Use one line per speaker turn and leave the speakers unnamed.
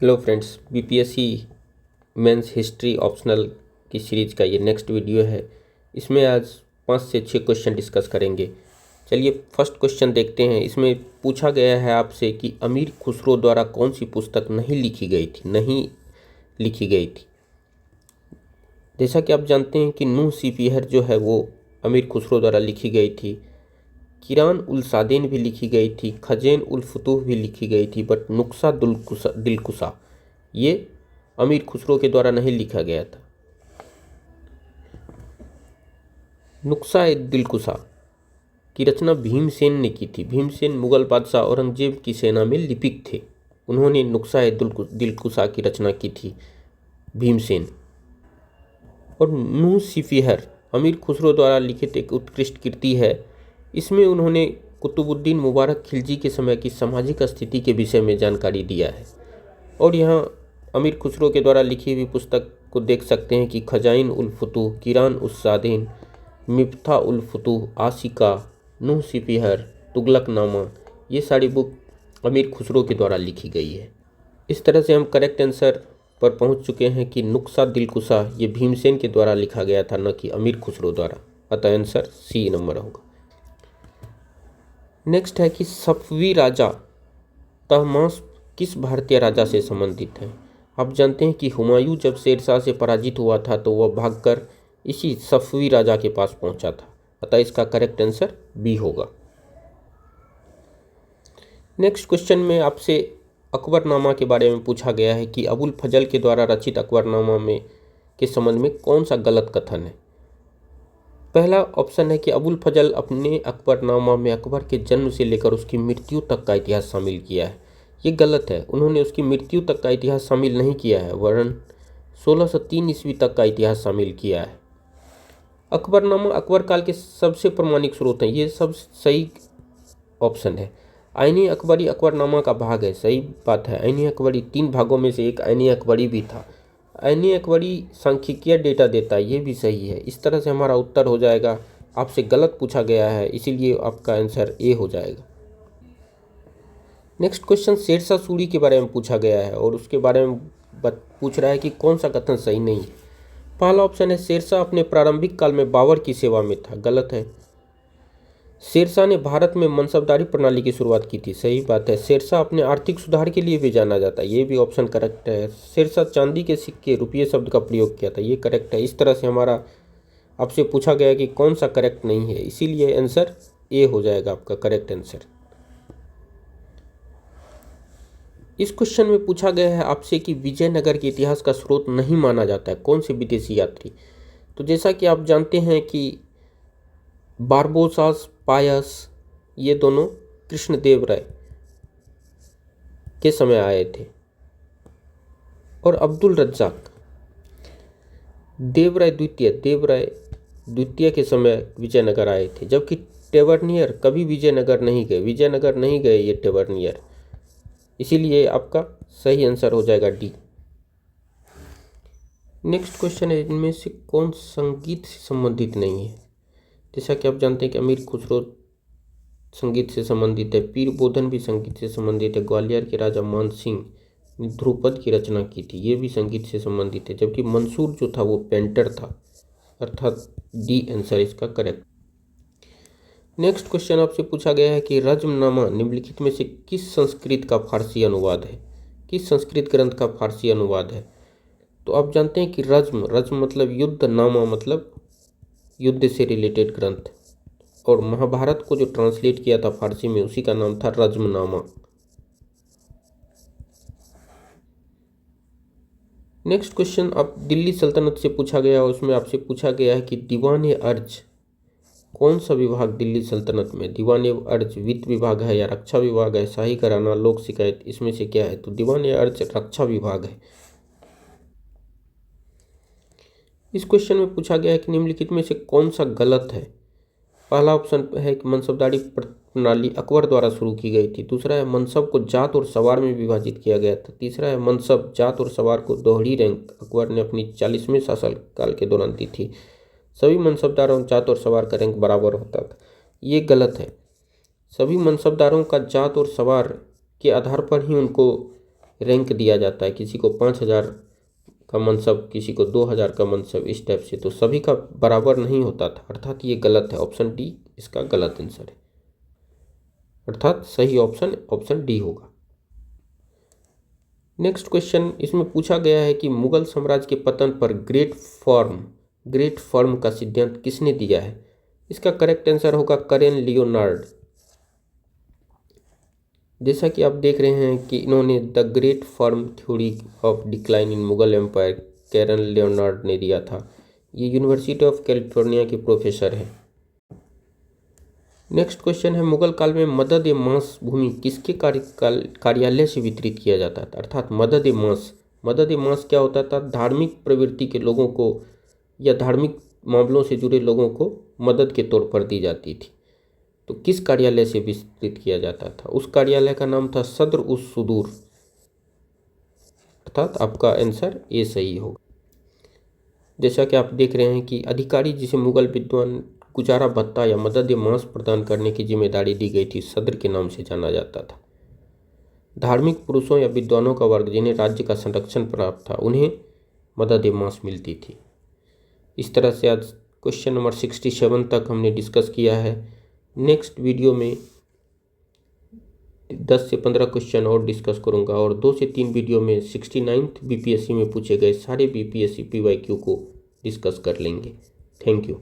Hello friends, BPSC mains history optional की series का ये नेक्स्ट वीडियो है। इसमें आज 5 से 6 क्वेश्चन डिस्कस करेंगे। चलिए फर्स्ट क्वेश्चन देखते हैं। इसमें पूछा गया है आपसे कि अमीर खुसरो द्वारा कौन सी पुस्तक नहीं लिखी गई थी। जैसा कि आप जानते हैं कि नूह सिपीहर जो है वो अमीर खुसरो द्वारा लिखी गई थी। किरान उल सादेन भी लिखी गई थी, खजेन उल फुतूह भी लिखी गई थी, बट नुक्सा दिलकुशा ये अमीर खुसरो के द्वारा नहीं लिखा गया था। नुक्सा दिलकुशा की रचना भीमसेन ने की थी। भीमसेन मुगल बादशाह औरंगजेब की सेना में लिपिक थे। उन्होंने नुक्सा दिलकुशा की रचना की थी भीमसेन। और नूह सिपीहर अमीर खुसरो द्वारा लिखित एक उत्कृष्ट कृति है। इसमें उन्होंने कुतुबुद्दीन मुबारक खिलजी के समय की सामाजिक स्थिति के विषय में जानकारी दिया है। और यहाँ अमीर खुसरो के द्वारा लिखी हुई पुस्तक को देख सकते हैं कि खजाइन उल फुतूह, किरान उस सादेन, मिफ्ता उल फुतूह, आशिका, नूह सिपीहर, तुगलकनामा, ये सारी बुक अमीर खुसरो के द्वारा लिखी गई है। इस तरह से हम करेक्ट आंसर पर पहुंच चुके हैं कि नुक्सा दिलकुशा ये भीमसेन के द्वारा लिखा गया था, न कि अमीर खुसरो द्वारा। अतः आंसर सी नंबर होगा। नेक्स्ट है कि सफवी राजा तहमास्प किस भारतीय राजा से संबंधित है। आप जानते हैं कि हुमायूं जब शेरशाह से पराजित हुआ था तो वह भागकर इसी सफवी राजा के पास पहुंचा था। अतः इसका करेक्ट आंसर बी होगा। नेक्स्ट क्वेश्चन में आपसे अकबरनामा के बारे में पूछा गया है कि अबुल फजल के द्वारा रचित अकबरनामा में के संबंध में कौन सा गलत कथन है। पहला ऑप्शन है कि अबुल फजल अपने अकबरनामा में अकबर के जन्म से लेकर उसकी मृत्यु तक का इतिहास शामिल किया है। ये गलत है। उन्होंने उसकी मृत्यु तक का इतिहास शामिल नहीं किया है, वरन 1603 ईस्वी तक का इतिहास शामिल किया है। अकबरनामा अकबर काल के सबसे प्रामाणिक स्रोत हैं। ये सब सही ऑप्शन है। आईनी अकबरी अकबरनामा का भाग है, सही बात है। आईनी अकबरी 3 भागों में से एक आईनी अकबरी भी था। आईनी अकबरी सांख्यिकीय डेटा देता है, ये भी सही है। इस तरह से हमारा उत्तर हो जाएगा। आपसे गलत पूछा गया है, इसीलिए आपका आंसर ए हो जाएगा। नेक्स्ट क्वेश्चन शेरशाह सूरी के बारे में पूछा गया है और उसके बारे में पूछ रहा है कि कौन सा कथन सही नहीं है। पहला ऑप्शन है शेरशाह अपने प्रारंभिक काल में बाबर की सेवा में था, गलत है। शेरशाह ने भारत में मनसबदारी प्रणाली की शुरुआत की थी, सही बात है। शेरशाह अपने आर्थिक सुधार के लिए भी जाना जाता है, ये भी ऑप्शन करेक्ट है। शेरशाह चांदी के सिक्के रुपये शब्द का प्रयोग किया था, ये करेक्ट है। इस तरह से हमारा आपसे पूछा गया कि कौन सा करेक्ट नहीं है, इसीलिए आंसर ए हो जाएगा आपका करेक्ट आंसर। इस क्वेश्चन में पूछा गया है आपसे कि विजयनगर के इतिहास का स्रोत नहीं माना जाता है, कौन से विदेशी यात्री। तो जैसा कि आप जानते हैं कि बारबोसास पायस ये दोनों कृष्णदेवराय के समय आए थे और अब्दुल रज्जाक देवराय द्वितीय के समय विजयनगर आए थे, जबकि टेवर्नियर कभी विजयनगर नहीं गए ये टेवर्नियर। इसीलिए आपका सही आंसर हो जाएगा डी। नेक्स्ट क्वेश्चन है इनमें से कौन संगीत से संबंधित नहीं है। जैसा कि आप जानते हैं कि अमीर खुसरो संगीत से संबंधित है, पीर बोधन भी संगीत से संबंधित है, ग्वालियर के राजा मान सिंह ने ध्रुपद की रचना की थी, ये भी संगीत से संबंधित है, जबकि मंसूर जो था वो पेंटर था। अर्थात डी आंसर इसका करेक्ट। नेक्स्ट क्वेश्चन आपसे पूछा गया है कि रज्मनामा निम्नलिखित में से किस संस्कृत का फारसी अनुवाद है, किस संस्कृत ग्रंथ का फारसी अनुवाद है। तो आप जानते हैं कि रज्म मतलब युद्ध, नामा मतलब युद्ध से रिलेटेड ग्रंथ, और महाभारत को जो ट्रांसलेट किया था फारसी में उसी का नाम था रज्मनामा। नेक्स्ट क्वेश्चन आप दिल्ली सल्तनत से पूछा गया और उसमें आपसे पूछा गया है कि दीवान अर्ज कौन सा विभाग दिल्ली सल्तनत में। दीवान अर्ज वित्त विभाग है या रक्षा विभाग है, शाही घराना, लोक शिकायत, इसमें से क्या है। तो दीवान अर्ज रक्षा विभाग है। इस क्वेश्चन में पूछा गया है कि निम्नलिखित में से कौन सा गलत है। पहला ऑप्शन है कि मनसबदारी प्रणाली अकबर द्वारा शुरू की गई थी। दूसरा है मनसब को जात और सवार में विभाजित किया गया था। तीसरा है मनसब, जात और सवार को दोहरी रैंक अकबर ने अपनी 40वें शासनकाल के दौरान दी थी। सभी मनसबदारों जात और सवार का रैंक बराबर होता था, ये गलत है। सभी मनसबदारों का जात और सवार के आधार पर ही उनको रैंक दिया जाता है, किसी को 5,000 का मनसब, किसी को 2,000 का मनसब, इस टाइप से, तो सभी का बराबर नहीं होता था, अर्थात ये गलत है। ऑप्शन डी इसका गलत आंसर है, अर्थात सही ऑप्शन डी होगा। नेक्स्ट क्वेश्चन इसमें पूछा गया है कि मुगल साम्राज्य के पतन पर ग्रेट फर्म का सिद्धांत किसने दिया है? इसका करेक्ट आंसर होगा करेन लियोनार्ड। जैसा कि आप देख रहे हैं कि इन्होंने the great firm theory of decline in Mughal empire Karen Leonard ने दिया था। ये यूनिवर्सिटी ऑफ कैलिफोर्निया के प्रोफेसर हैं। नेक्स्ट क्वेश्चन है, मुगल काल में मदद ए मांस भूमि किसके कार्यालय से वितरित किया जाता था? अर्थात मदद ए मांस क्या होता था? धार्मिक प्रवृत्ति के लोगों को या धार्मिक मामलों से जुड़े लोगों को मदद के तौर पर दी जाती थी। तो किस कार्यालय से वितरित किया जाता था? उस कार्यालय का नाम था सद्र उस सुदूर, अर्थात आपका आंसर ए सही होगा। जैसा कि आप देख रहे हैं कि अधिकारी जिसे मुगल विद्वान गुजारा भत्ता या मदद मांस प्रदान करने की जिम्मेदारी दी गई थी, सद्र के नाम से जाना जाता था। धार्मिक पुरुषों या विद्वानों का वर्ग जिन्हें राज्य का संरक्षण प्राप्त था, उन्हें मदद मांस मिलती थी। इस तरह से आज क्वेश्चन नंबर 67 तक हमने डिस्कस किया है। नेक्स्ट वीडियो में 10 से 15 क्वेश्चन और डिस्कस करूंगा और 2 से 3 वीडियो में 69th बीपीएससी में पूछे गए सारे बीपीएससी पीवाईक्यू को डिस्कस कर लेंगे। Thank you.